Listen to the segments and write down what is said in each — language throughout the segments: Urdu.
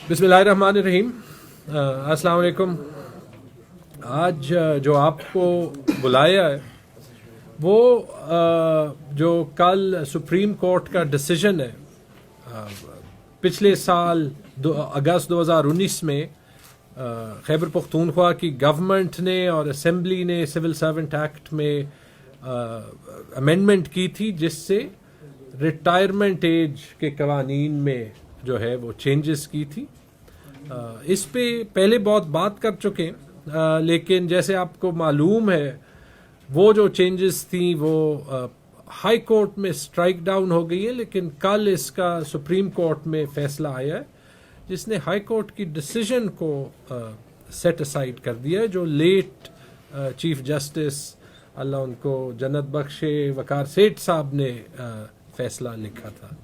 بسم اللہ الرحمن الرحیم. السلام علیکم. آج جو آپ کو بلایا ہے وہ جو کل سپریم کورٹ کا ڈیسیژن ہے پچھلے سال اگست 2019 میں خیبر پختونخوا کی گورنمنٹ نے اور اسمبلی نے سول سرونٹ ایکٹ میں امینڈمنٹ کی تھی جس سے ریٹائرمنٹ ایج کے قوانین میں جو ہے وہ چینجز کی تھی. اس پہ پہلے بہت بات کر چکے ہیں لیکن جیسے آپ کو معلوم ہے وہ جو چینجز تھیں وہ ہائی کورٹ میں اسٹرائک ڈاؤن ہو گئی ہیں، لیکن کل اس کا سپریم کورٹ میں فیصلہ آیا ہے جس نے ہائی کورٹ کی ڈیسیژن کو سیٹ اسائڈ کر دیا ہے جو لیٹ چیف جسٹس اللہ ان کو جنت بخشے وقار سیٹھ صاحب نے فیصلہ لکھا تھا.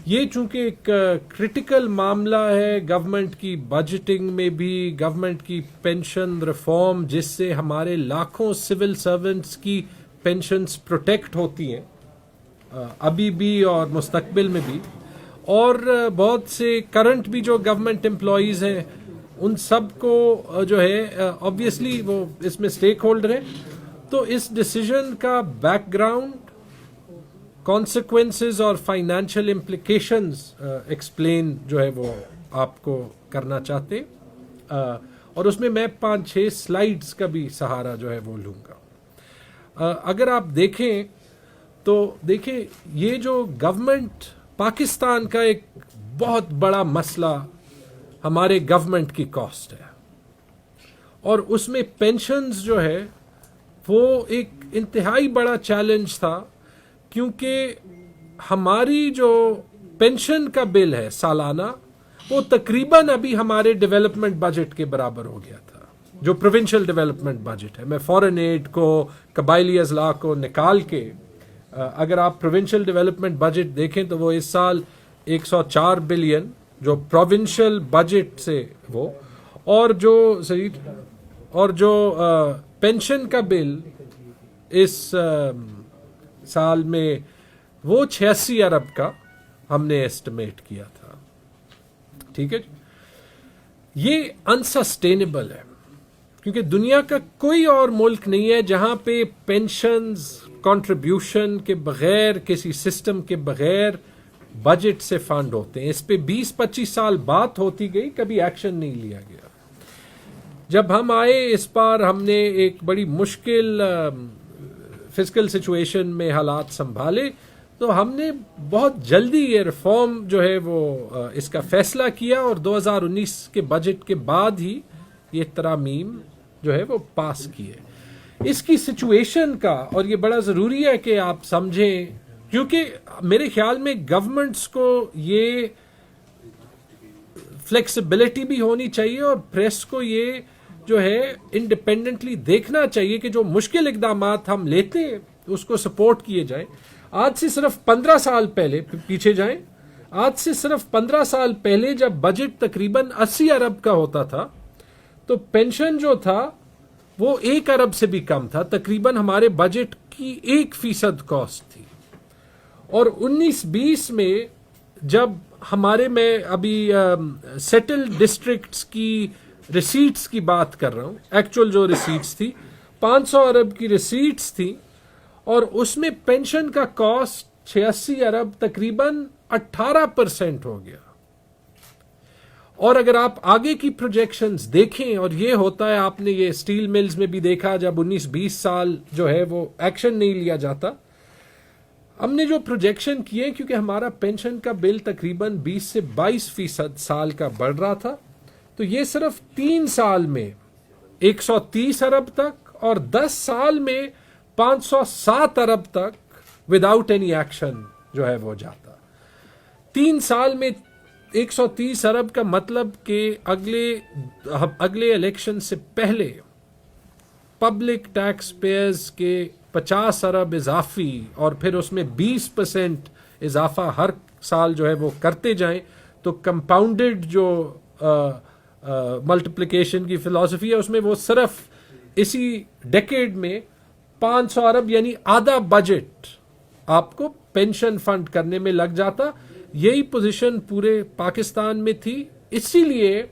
یہ چونکہ ایک کرٹیکل معاملہ ہے گورنمنٹ کی بجٹنگ میں بھی، گورنمنٹ کی پینشن ریفارم جس سے ہمارے لاکھوں سول سرونٹس کی پینشنز پروٹیکٹ ہوتی ہیں ابھی بھی اور مستقبل میں بھی، اور بہت سے کرنٹ بھی جو گورنمنٹ امپلائیز ہیں ان سب کو جو ہے آبویسلی وہ اس میں اسٹیک ہولڈر ہیں. تو اس ڈیسیژن کا بیک گراؤنڈ، کانسیکوینسز اور فائنینشیل امپلیکیشنز ایکسپلین جو ہے وہ آپ کو کرنا چاہتے اور اس میں 5-6 سلائیڈز کا بھی سہارا جو ہے وہ لوں گا. اگر آپ دیکھیں تو دیکھیں یہ جو گورنمنٹ پاکستان کا ایک بہت بڑا مسئلہ ہمارے گورنمنٹ کی کاسٹ ہے، اور اس میں پینشنز جو ہے وہ ایک انتہائی بڑا چیلنج تھا کیونکہ ہماری جو پینشن کا بل ہے سالانہ وہ تقریباً ابھی ہمارے ڈیولپمنٹ بجٹ کے برابر ہو گیا تھا. جو پروونشل ڈیولپمنٹ بجٹ ہے، میں فورن ایڈ کو قبائلی اضلاع کو نکال کے اگر آپ پروونشل ڈیولپمنٹ بجٹ دیکھیں تو وہ اس سال 104 بلین جو پروونشل بجٹ سے وہ، اور جو پینشن کا بل اس سال میں وہ 86 ارب کا ہم نے ایسٹیمیٹ کیا تھا. ٹھیک ہے، یہ انسسٹینیبل ہے کیونکہ دنیا کا کوئی اور ملک نہیں ہے جہاں پہ پینشنز کنٹریبیوشن کے بغیر، کسی سسٹم کے بغیر بجٹ سے فنڈ ہوتے ہیں. اس پہ 20-25 سال بات ہوتی گئی، کبھی ایکشن نہیں لیا گیا. جب ہم آئے اس بار ہم نے ایک بڑی مشکل فزیکل سچویشن میں حالات سنبھالے تو ہم نے بہت جلدی یہ ریفارم جو ہے وہ اس کا فیصلہ کیا اور 2019 کے بجٹ کے بعد ہی یہ ترامیم جو ہے وہ پاس کیے. اس کی سچویشن کا، اور یہ بڑا ضروری ہے کہ آپ سمجھیں کیونکہ میرے خیال میں گورنمنٹس کو یہ فلیکسیبلٹی بھی ہونی چاہیے اور پریس کو یہ جو ہے انڈیپینڈنٹلی دیکھنا چاہیے کہ جو مشکل اقدامات ہم لیتے ہیں اس کو سپورٹ کیے جائیں. آج سے صرف 15 سال پہلے پیچھے جائیں، آج سے صرف 15 سال پہلے جب بجٹ تقریباً 80 ارب کا ہوتا تھا تو پینشن جو تھا وہ 1 ارب سے بھی کم تھا، تقریباً ہمارے بجٹ کی 1% کاسٹ تھی. اور 19-20 میں جب ہمارے، میں ابھی سیٹل ڈسٹرکٹس کی ریسیٹس کی بات کر رہا ہوں، ایکچوئل جو ریسیٹس تھی 500 ارب کی ریسیٹس تھی اور اس میں پینشن کا کاسٹ 86 ارب تقریباً 18% ہو گیا. اور اگر آپ آگے کی پروجیکشنز دیکھیں، اور یہ ہوتا ہے، آپ نے یہ اسٹیل ملز میں بھی دیکھا جب 19-20 سال جو ہے وہ ایکشن نہیں لیا جاتا. ہم نے جو پروجیکشن کیے کیونکہ ہمارا پینشن کا بل تقریباً 20 سے 22% سال کا بڑھ رہا تھا، تو یہ صرف 3 سال میں 130 ارب تک اور 10 سال میں 507 ارب تک وداؤٹ اینی ایکشن جو ہے وہ جاتا. 3 سال میں 130 ارب کا مطلب کہ اگلے الیکشن سے پہلے پبلک ٹیکس پیئرز کے 50 ارب اضافی اور پھر اس میں 20% اضافہ ہر سال جو ہے وہ کرتے جائیں تو کمپاؤنڈڈ جو ملٹیپلیکیشن کی فلسفی ہے اس میں وہ صرف اسی ڈیکیڈ میں 500 ارب یعنی آدھا بجٹ آپ کو پینشن فنڈ کرنے میں لگ جاتا. یہی پوزیشن پورے پاکستان میں تھی اسی لیے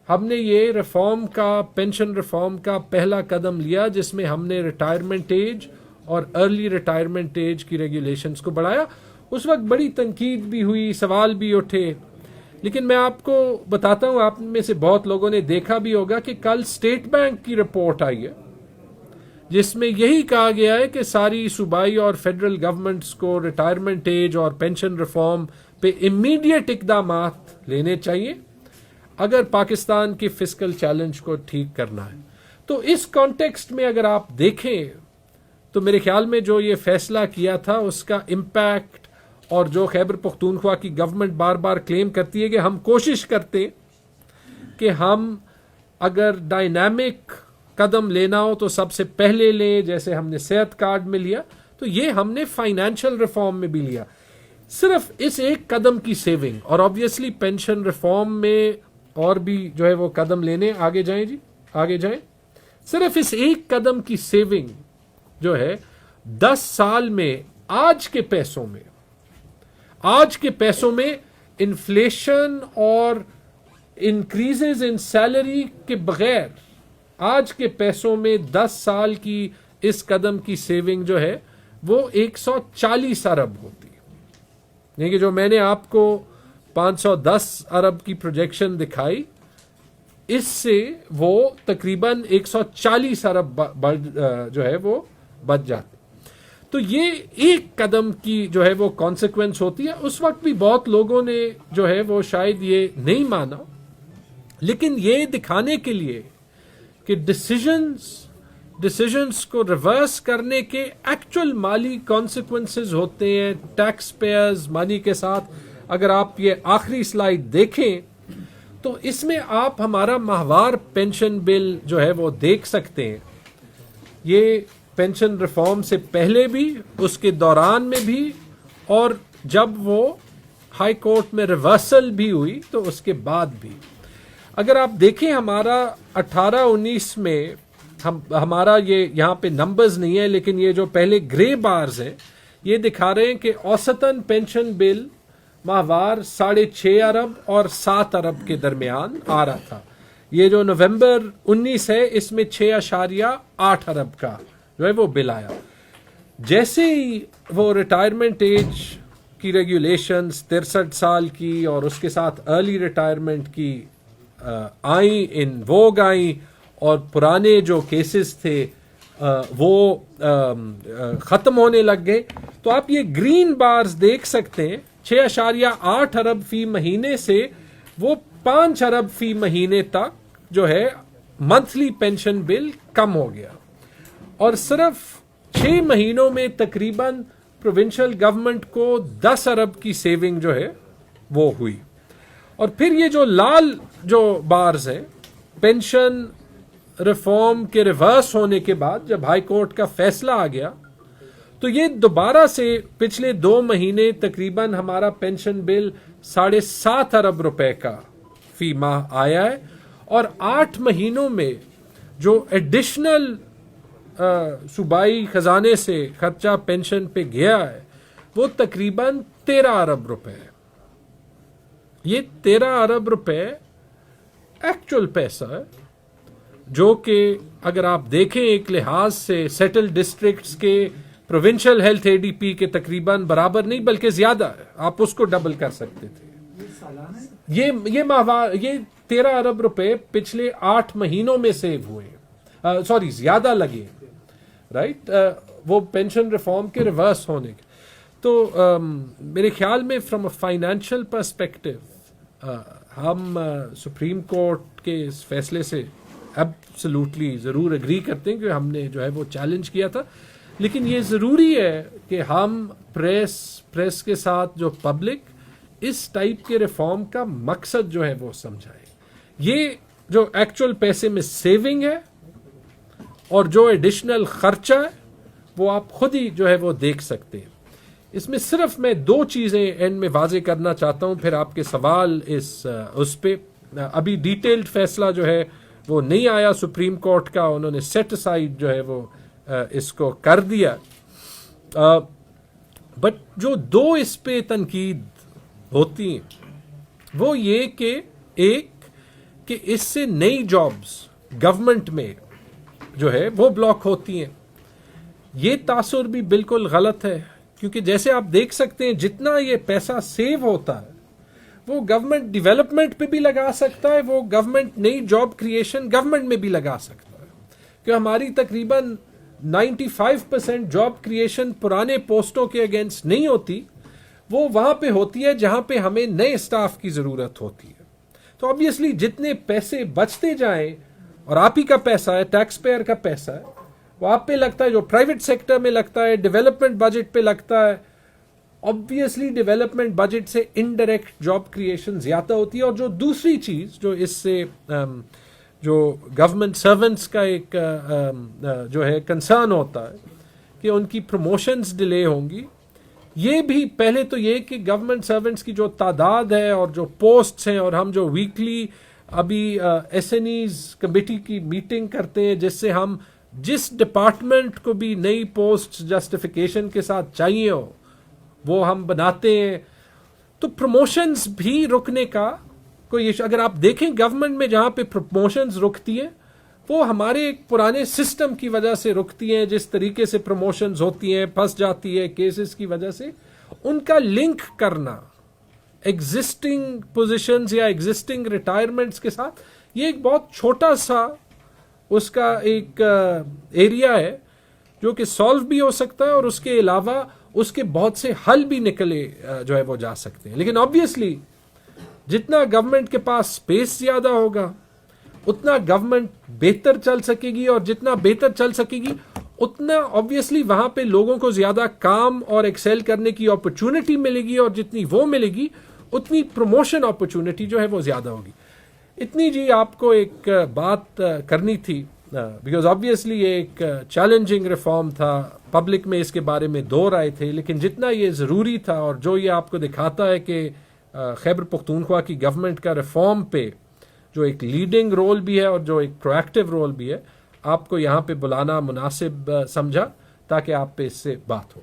ہم نے یہ ریفارم کا پینشن ریفارم کا پہلا قدم لیا جس میں ہم نے ریٹائرمنٹ ایج اور ارلی ریٹائرمنٹ ایج کی ریگولیشنز کو بڑھایا. اس وقت بڑی تنقید بھی ہوئی, سوال بھی اٹھے, لیکن میں آپ کو بتاتا ہوں, آپ میں سے بہت لوگوں نے دیکھا بھی ہوگا کہ کل اسٹیٹ بینک کی رپورٹ آئی ہے جس میں یہی کہا گیا ہے کہ ساری صوبائی اور فیڈرل گورنمنٹس کو ریٹائرمنٹ ایج اور پینشن ریفارم پہ امیڈیٹ اقدامات لینے چاہیے اگر پاکستان کی فسکل چیلنج کو ٹھیک کرنا ہے. تو اس کانٹیکسٹ میں اگر آپ دیکھیں تو میرے خیال میں جو یہ فیصلہ کیا تھا اس کا امپیکٹ, اور جو خیبر پختونخوا کی گورنمنٹ بار بار کلیم کرتی ہے کہ ہم کوشش کرتے کہ ہم اگر ڈائنامک قدم لینا ہو تو سب سے پہلے لیں, جیسے ہم نے صحت کارڈ میں لیا, تو یہ ہم نے فائنینشیل ریفارم میں بھی لیا. صرف اس ایک قدم کی سیونگ, اور آبویسلی پینشن ریفارم میں اور بھی جو ہے وہ قدم لینے, آگے جائیں جی آگے جائیں, صرف اس ایک قدم کی سیونگ جو ہے 10 سال میں آج کے پیسوں میں انفلیشن اور انکریزز ان سیلری کے بغیر آج کے پیسوں میں 10 سال کی اس قدم کی سیونگ جو ہے وہ 140 ارب ہوتی ہے. یعنی کہ جو میں نے آپ کو 510 ارب کی پروجیکشن دکھائی, اس سے وہ تقریباً 140 ارب جو ہے وہ بچ جاتے. تو یہ ایک قدم کی جو ہے وہ کانسیکوینس ہوتی ہے. اس وقت بھی بہت لوگوں نے جو ہے وہ شاید یہ نہیں مانا, لیکن یہ دکھانے کے لیے کہ ڈسیزنز کو ریورس کرنے کے ایکچوئل مالی کانسیکوینسز ہوتے ہیں ٹیکس پیئرز منی کے ساتھ. اگر آپ یہ آخری سلائیڈ دیکھیں تو اس میں آپ ہمارا ماہوار پینشن بل جو ہے وہ دیکھ سکتے ہیں. یہ پینشن ریفارم سے پہلے بھی, اس کے دوران میں بھی, اور جب وہ ہائی کورٹ میں ریورسل بھی ہوئی تو اس کے بعد بھی. اگر آپ دیکھیں ہمارا 18-19 میں ہمارا یہ یہاں پہ نمبرز نہیں ہے, لیکن یہ جو پہلے گرے بارز ہیں یہ دکھا رہے ہیں کہ اوسطاً پینشن بل ماہوار 6.5 ارب اور 7 ارب کے درمیان آ رہا تھا. یہ جو نومبر 19 ہے اس میں 6.8 ارب کا جو ہے وہ بل آیا. جیسے ہی وہ ریٹائرمنٹ ایج کی ریگولیشنز 63 سال کی اور اس کے ساتھ ارلی ریٹائرمنٹ کی آئیں, ان ووگ آئیں, اور پرانے جو کیسز تھے وہ ختم ہونے لگ گئے, تو آپ یہ گرین بارز دیکھ سکتے ہیں. 6.8 ارب فی مہینے سے وہ 5 ارب فی مہینے تک جو ہے منتھلی پینشن بل کم ہو گیا, اور صرف 6 مہینوں میں تقریباً پروونشل گورنمنٹ کو 10 ارب کی سیونگ جو ہے وہ ہوئی. اور پھر یہ جو لال جو بارز ہیں پینشن ریفارم کے ریورس ہونے کے بعد جب ہائی کورٹ کا فیصلہ آ گیا تو یہ دوبارہ سے پچھلے 2 مہینے تقریباً ہمارا پینشن بل 7.5 ارب روپے کا فی ماہ آیا ہے, اور 8 مہینوں میں جو ایڈیشنل صوبائی خزانے سے خرچہ پینشن پہ گیا ہے وہ تقریباً 13 ارب روپے ہے. یہ 13 ارب روپے ایکچوئل پیسہ ہے جو کہ اگر آپ دیکھیں ایک لحاظ سے سیٹل ڈسٹرکٹس کے پروونشل ہیلتھ اے ڈی پی کے تقریباً برابر نہیں بلکہ زیادہ ہے, آپ اس کو ڈبل کر سکتے تھے. یہ ماہوار یہ 13 ارب روپے پچھلے 8 مہینوں میں سیو ہوئے ہیں, زیادہ لگے رائٹ, وہ پینشن ریفارم کے ریورس ہونے کے. تو میرے خیال میں فرام اے فائنینشیل پرسپیکٹو ہم سپریم کورٹ کے اس فیصلے سے ایبسلیوٹلی ضرور اگری کرتے ہیں کہ ہم نے جو ہے وہ چیلنج کیا تھا, لیکن یہ ضروری ہے کہ ہم پریس کے ساتھ جو پبلک اس ٹائپ کے ریفارم کا مقصد جو ہے وہ سمجھائے. یہ جو ایکچوئل پیسے میں سیونگ ہے اور جو ایڈیشنل خرچہ ہے وہ آپ خود ہی جو ہے وہ دیکھ سکتے ہیں. اس میں صرف میں 2 چیزیں اینڈ میں واضح کرنا چاہتا ہوں, پھر آپ کے سوال اس پہ. ابھی ڈیٹیلڈ فیصلہ جو ہے وہ نہیں آیا سپریم کورٹ کا, انہوں نے سیٹ اسائڈ جو ہے وہ اس کو کر دیا. بٹ جو 2 اس پہ تنقید ہوتی ہیں وہ یہ کہ ایک کہ اس سے نئی جابز گورنمنٹ میں جو ہے وہ بلاک ہوتی ہیں. یہ تاثر بھی بالکل غلط ہے، کیونکہ جیسے آپ دیکھ سکتے ہیں جتنا یہ پیسہ سیو ہوتا ہے وہ گورنمنٹ ڈیولپمنٹ پہ بھی لگا سکتا ہے، وہ گورنمنٹ نئی جاب کریشن گورنمنٹ میں بھی لگا سکتا ہے. کہ ہماری تقریباً 95% جاب کریشن پرانے پوسٹوں کے اگینسٹ نہیں ہوتی، وہ وہاں پہ ہوتی ہے جہاں پہ ہمیں نئے اسٹاف کی ضرورت ہوتی ہے. تو آبویسلی جتنے پیسے بچتے جائیں، اور آپ ہی کا پیسہ ہے، ٹیکس پیئر کا پیسہ ہے، وہ آپ پہ لگتا ہے، جو پرائیویٹ سیکٹر میں لگتا ہے، ڈیولپمنٹ بجٹ پہ لگتا ہے. آبویسلی ڈیولپمنٹ بجٹ سے انڈائریکٹ جاب کریشن زیادہ ہوتی ہے. اور جو دوسری چیز جو اس سے جو گورنمنٹ سرونٹس کا ایک جو ہے کنسرن ہوتا ہے کہ ان کی پروموشنز ڈیلے ہوں گی. یہ بھی پہلے تو یہ کہ گورنمنٹ سرونٹس کی جو تعداد ہے اور جو پوسٹس ہیں، اور ہم جو ویکلی ابھی ایس این ایز کمیٹی کی میٹنگ کرتے ہیں جس سے ہم جس ڈپارٹمنٹ کو بھی نئی پوسٹ جسٹیفیکیشن کے ساتھ چاہیے ہو وہ ہم بناتے ہیں. تو پروموشنز بھی رکنے کا کوئی اگر آپ دیکھیں گورنمنٹ میں جہاں پہ پروموشنز رکتی ہیں وہ ہمارے ایک پرانے سسٹم کی وجہ سے رکتی ہیں. جس طریقے سے پروموشنز ہوتی ہیں، پھنس جاتی ہے کیسز کی وجہ سے. ان کا لنک کرنا ایگزسٹنگ پوزیشنز یا ایگزسٹنگ ریٹائرمنٹس کے ساتھ، یہ ایک بہت چھوٹا سا اس کا ایک ایریا ہے جو کہ سالو بھی ہو سکتا ہے، اور اس کے علاوہ اس کے بہت سے حل بھی نکلے جو ہے وہ جا سکتے ہیں. لیکن آبویسلی جتنا گورنمنٹ کے پاس اسپیس زیادہ ہوگا اتنا گورنمنٹ بہتر چل سکے گی، اور جتنا بہتر چل سکے گی اتنا آبویسلی وہاں پہ لوگوں کو زیادہ کام اور ایکسیل کرنے کی اپرچونٹی ملے گی، اور جتنی وہ ملے گی اتنی پروموشن اپرچونٹی جو ہے وہ زیادہ ہوگی. اتنی جی آپ کو ایک بات کرنی تھی، بیکاز آبویسلی یہ ایک چیلنجنگ ریفارم تھا، پبلک میں اس کے بارے میں دو رائے تھے، لیکن جتنا یہ ضروری تھا اور جو یہ آپ کو دکھاتا ہے کہ خیبر پختونخوا کی گورنمنٹ کا ریفارم پہ جو ایک لیڈنگ رول بھی ہے اور جو ایک پرویکٹیو رول بھی ہے، آپ کو یہاں پہ بلانا مناسب سمجھا تاکہ آپ پہ اس سے بات ہو.